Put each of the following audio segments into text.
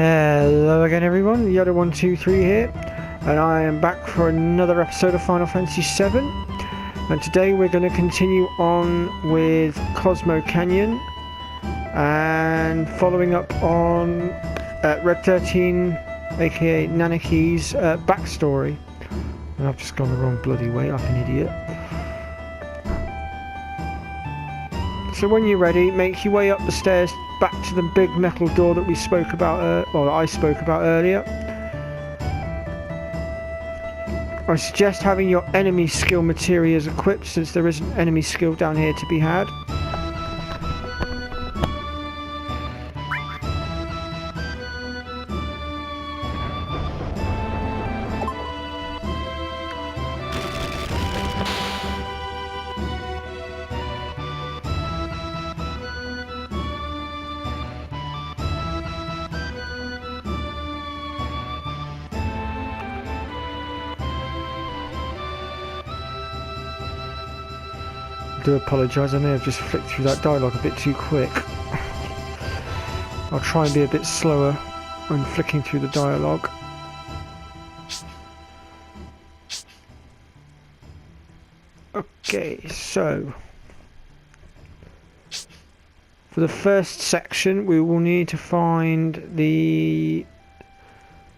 Hello again everyone, Yoda123 here, and I am back for another episode of Final Fantasy VII, and today we're going to continue on with Cosmo Canyon, and following up on Red 13, aka Nanaki's backstory. And I've just gone the wrong bloody way like an idiot. So when you're ready, make your way up the stairs back to the big metal door that we spoke about, or that I spoke about earlier. I suggest having your enemy skill materials equipped, since there isn't enemy skill down here to be had. I do apologise, I may have just flicked through that dialogue a bit too quick. I'll try and be a bit slower when flicking through the dialogue. Okay, so for the first section we will need to find the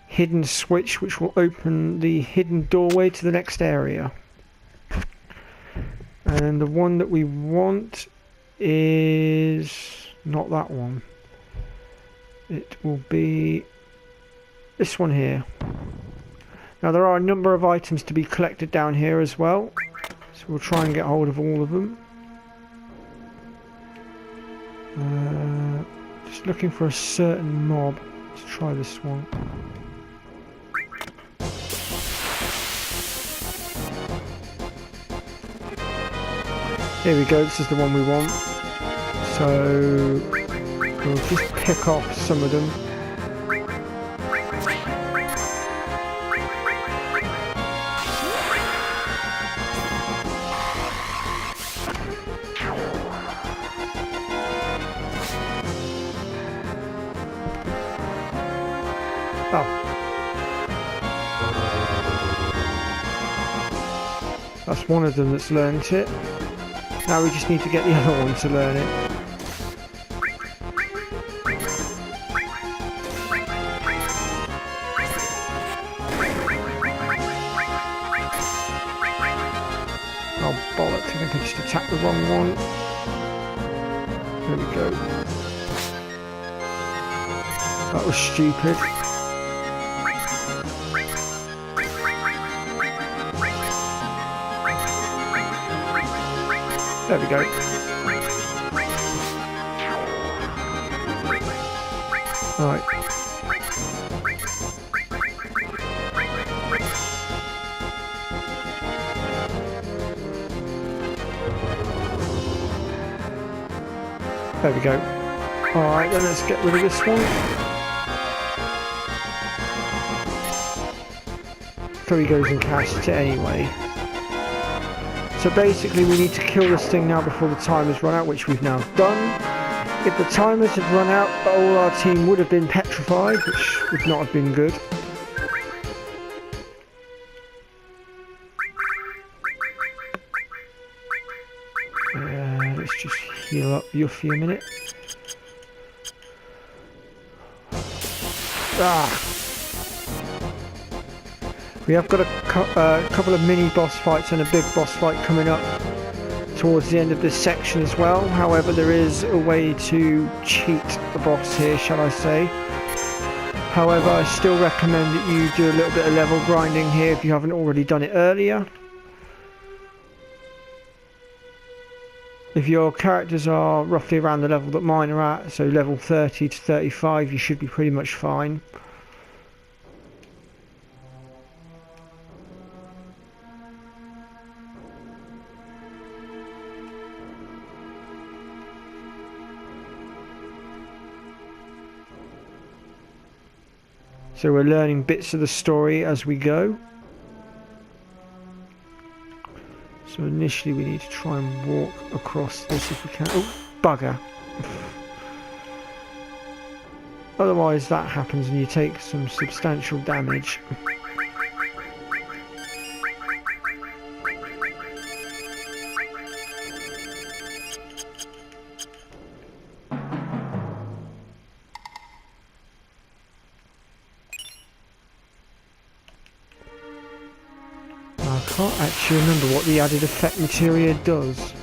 hidden switch which will open the hidden doorway to the next area. And the one that we want is not that one. It will be this one here. Now there are a number of items to be collected down here as well, so we'll try and get hold of all of them. Just looking for a certain mob. Let's try this one. Here we go, this is the one we want. So we'll just pick off some of them. Oh. That's one of them that's learned it. Now we just need to get the other one to learn it. Oh bollocks, I think I just attacked the wrong one. There we go. That was stupid. There we go. Right. There we go. Alright, then let's get rid of this one. So he goes and casts it anyway. So basically we need to kill this thing now before the timers run out, which we've now done. If the timers had run out, all our team would have been petrified, which would not have been good. Let's just heal up Yuffie a minute. We have got a couple of mini boss fights and a big boss fight coming up towards the end of this section as well. However, there is a way to cheat the boss here, shall I say. However, I still recommend that you do a little bit of level grinding here if you haven't already done it earlier. If your characters are roughly around the level that mine are at, so level 30 to 35, you should be pretty much fine. So we're learning bits of the story as we go. So initially we need to try and walk across this if we can. Oh, bugger. Otherwise that happens and you take some substantial damage. I can't actually remember what the added effect materia does.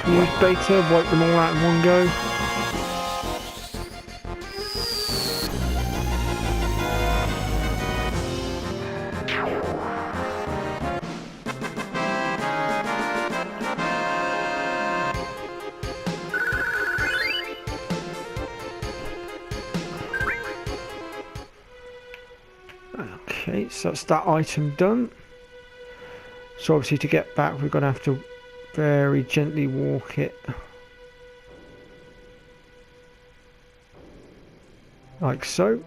Use beta, wipe them all out in one go. Okay, so that's that item done. So obviously to get back we're going to have to very gently walk it. Like so.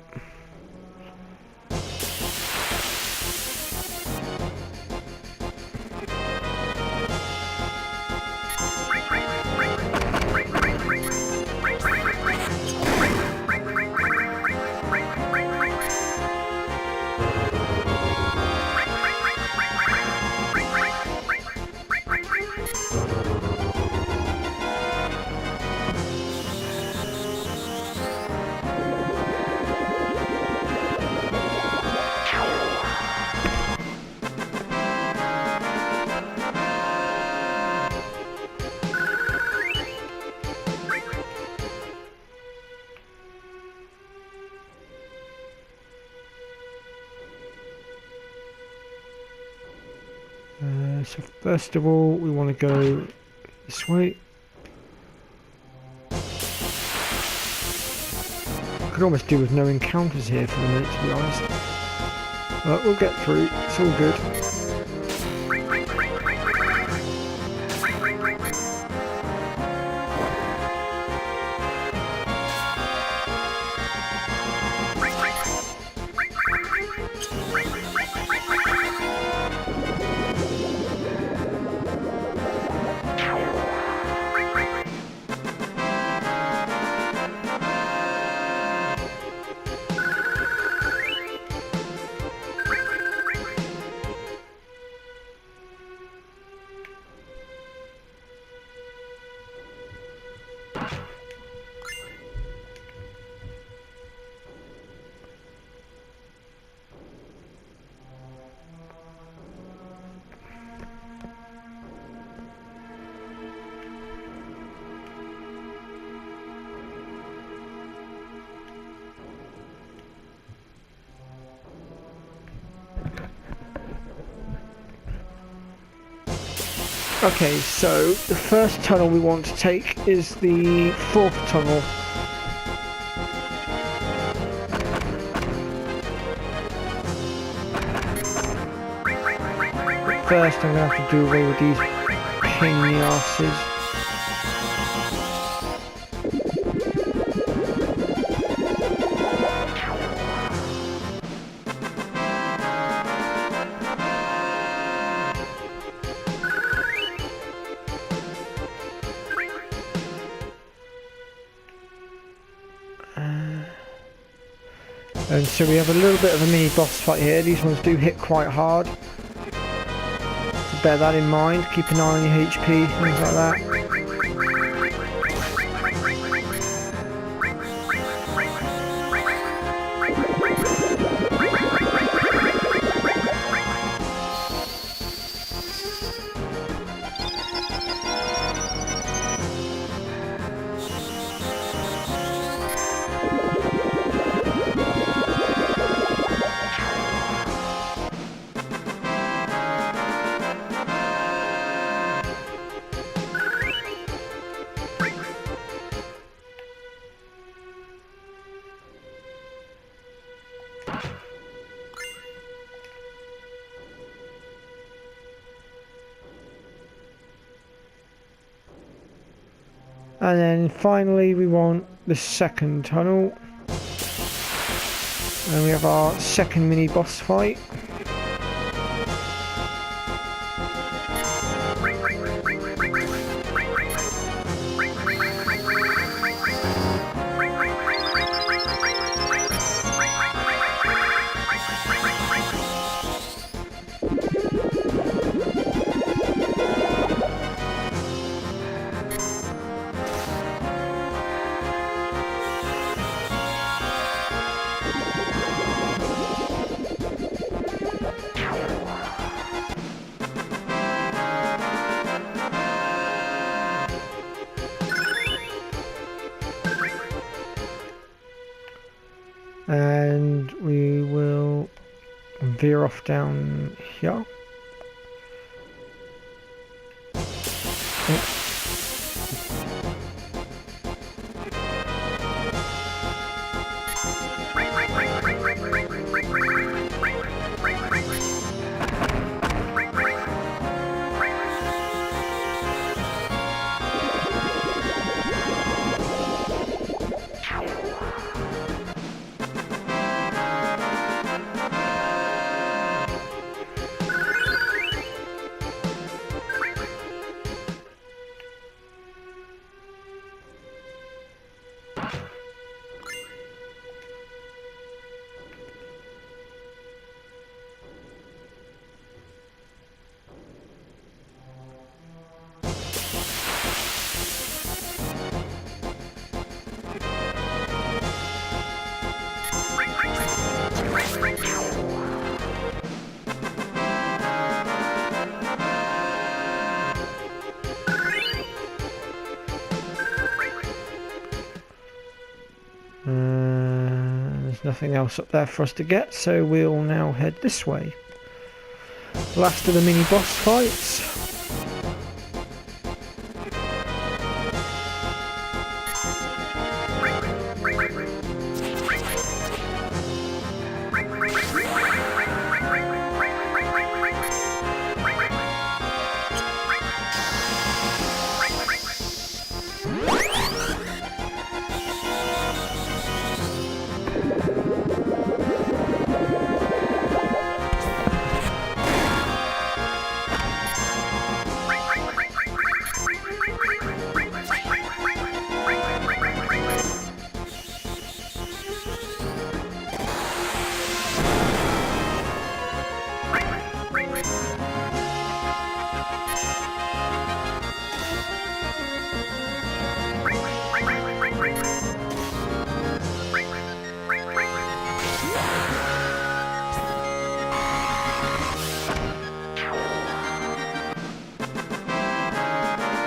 So first of all we want to go this way. I could almost do with no encounters here for the minute, to be honest. But we'll get through, it's all good. Okay, so the first tunnel we want to take is the fourth tunnel. But first I'm going to have to do away with these pain in the arses. And so we have a little bit of a mini boss fight here. These ones do hit quite hard. So bear that in mind. Keep an eye on your HP, things like that. And then finally we want the second tunnel. And we have our second mini boss fight. And we will veer off down here. Oh. There's nothing else up there for us to get, so we'll now head this way. Last of the mini boss fights.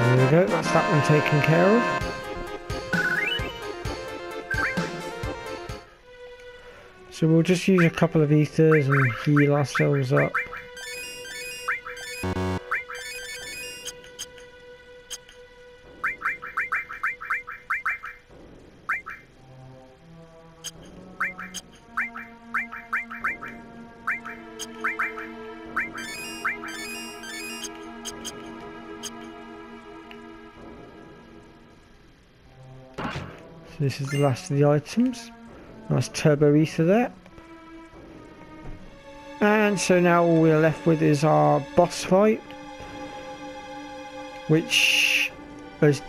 There we go, that's that one taken care of. So we'll just use a couple of ethers and heal ourselves up. This is the last of the items. Nice turbo ether there. And so now all we're left with is our boss fight, which there's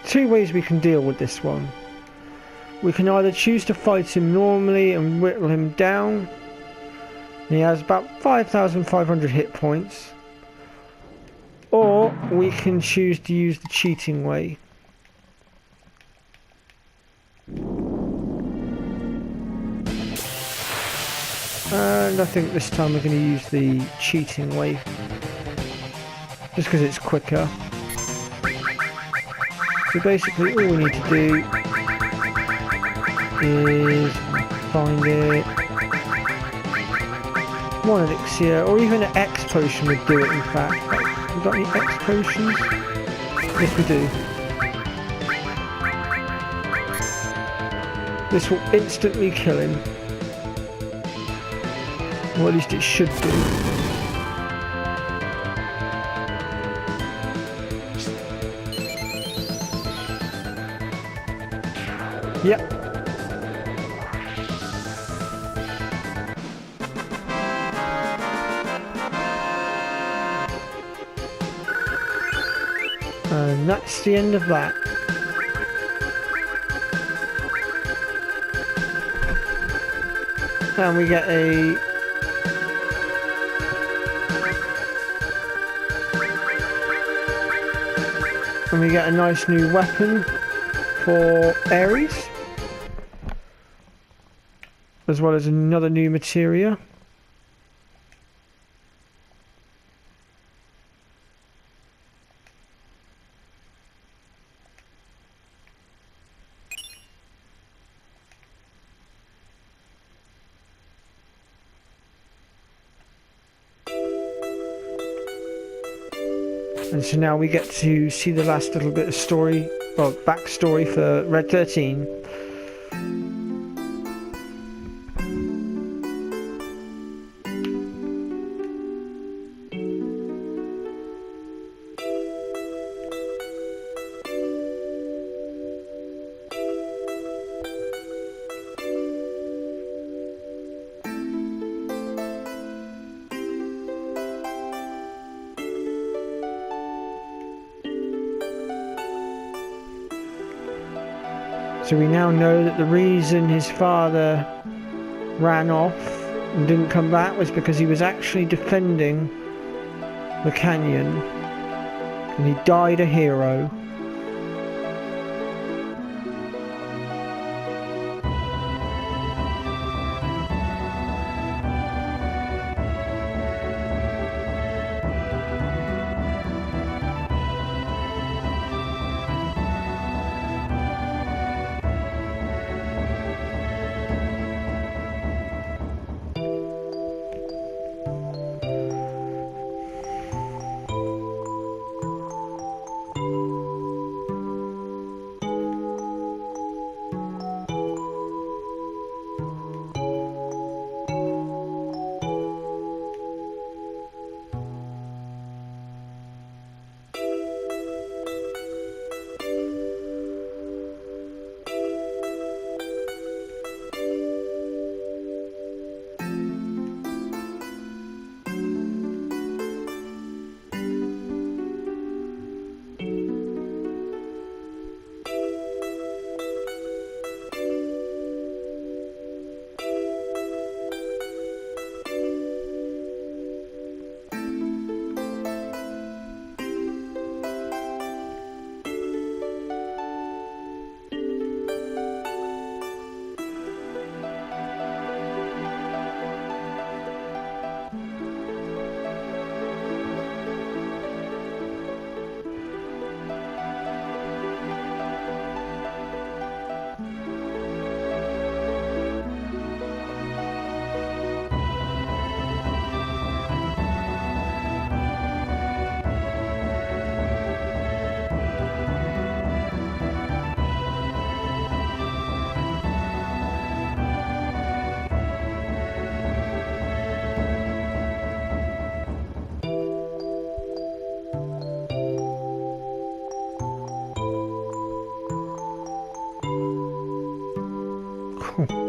two ways we can deal with this one. We can either choose to fight him normally and whittle him down. He has about 5,500 hit points. Or we can choose to use the cheating way. And I think this time we're going to use the cheating way, just because it's quicker. So basically all we need to do is find it. One elixir, or even an X potion would do it in fact. Have we got any X potions? Yes we do. This will instantly kill him. Or at least it should do. Yep. And that's the end of that. And we get a nice new weapon for Ares, as well as another new materia. And so now we get to see the last little bit of story, well, backstory for Red 13. So we now know that the reason his father ran off and didn't come back was because he was actually defending the canyon, and he died a hero.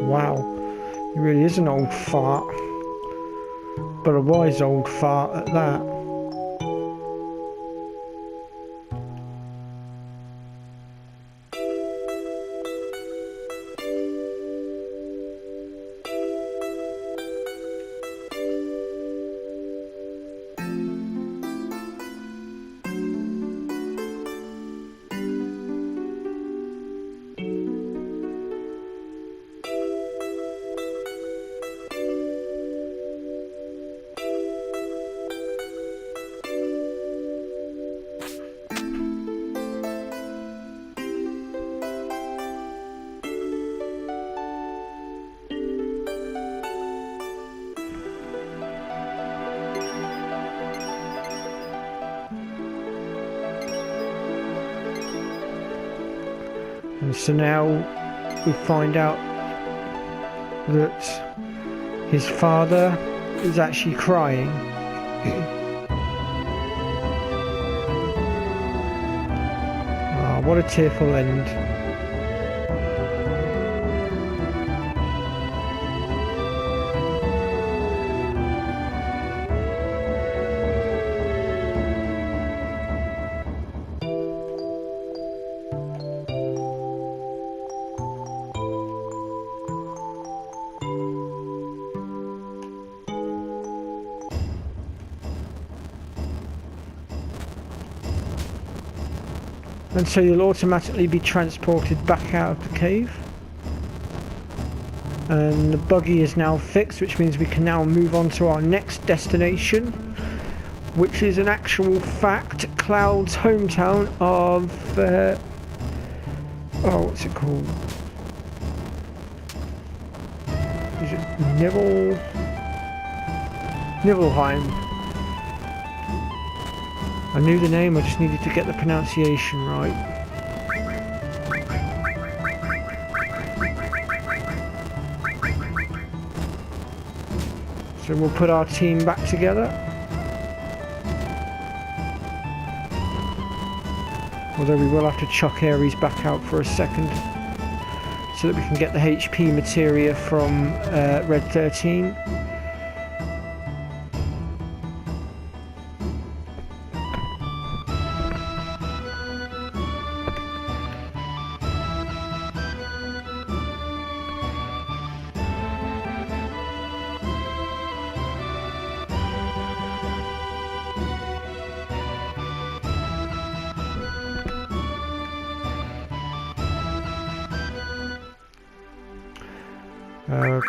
Wow, he really is an old fart, but a wise old fart at that. And so now we find out that his father is actually crying. Ah, what a tearful end. And so you'll automatically be transported back out of the cave. And the buggy is now fixed, which means we can now move on to our next destination, which is an actual fact Cloud's hometown of oh, what's it called? Is it Nibelheim? I knew the name, I just needed to get the pronunciation right. So we'll put our team back together. Although we will have to chuck Ares back out for a second so that we can get the HP materia from Red 13.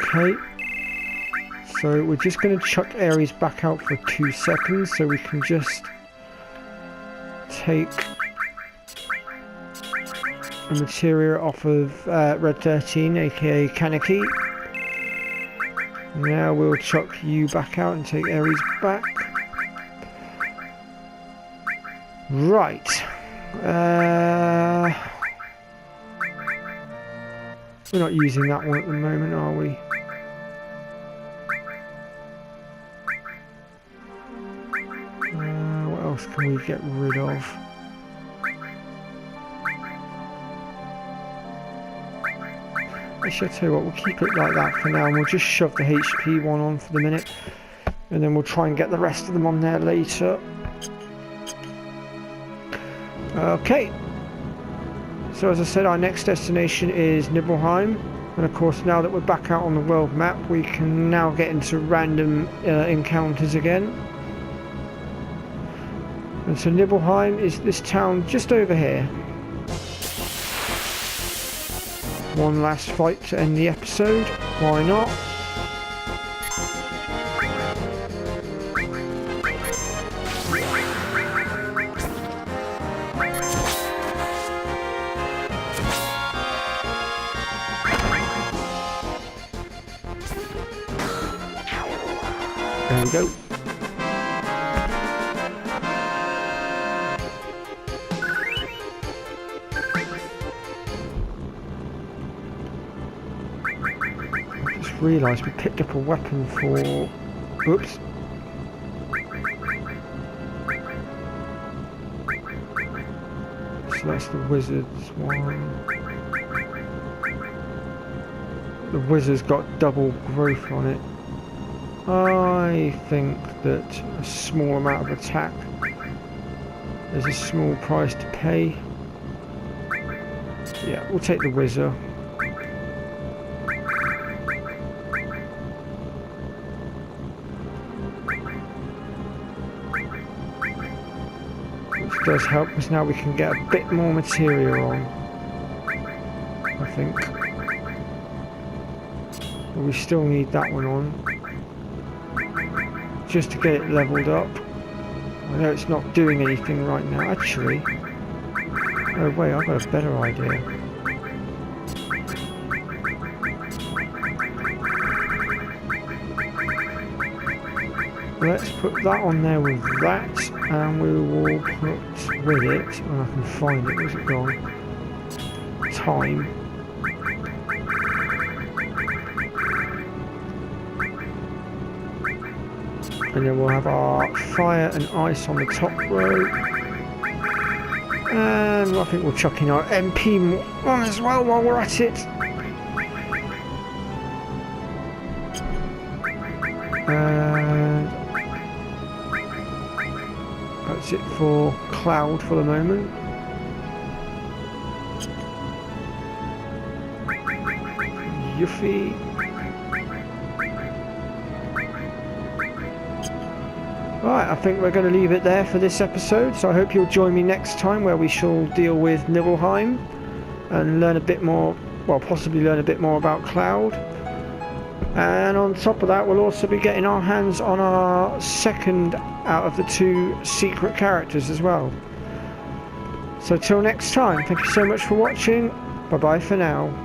Okay, so we're just going to chuck Ares back out for 2 seconds so we can just take the materia off of Red 13, aka Kaneki. Now we'll chuck you back out and take Ares back. Right. We're not using that one at the moment, are we? What else can we get rid of? Actually, I'll tell you what, we'll keep it like that for now, and we'll just shove the HP one on for the minute, and then we'll try and get the rest of them on there later. Okay. So as I said, our next destination is Nibelheim, and of course now that we're back out on the world map we can now get into random encounters again. And so Nibelheim is this town just over here. One last fight to end the episode, why not? There we go. I just realised we picked up a weapon for... Oops. So that's the wizard's one. The wizard's got double growth on it. I think that a small amount of attack is a small price to pay. Yeah, we'll take the wizard. Which does help because now we can get a bit more material on, I think. But we still need that one on, just to get it leveled up. I know it's not doing anything right now. Actually, oh wait, I've got a better idea. Let's put that on there with that, and we will put with it, and I can find it, where's it gone? Time. And then we'll have our fire and ice on the top row. And I think we'll chuck in our MP on as well while we're at it. And that's it for Cloud for the moment. Yuffie. Right, I think we're going to leave it there for this episode, so I hope you'll join me next time where we shall deal with Nibelheim and learn a bit more, well, possibly learn a bit more about Cloud. And on top of that, we'll also be getting our hands on our second out of the 2 secret characters as well. So till next time, thank you so much for watching. Bye bye for now.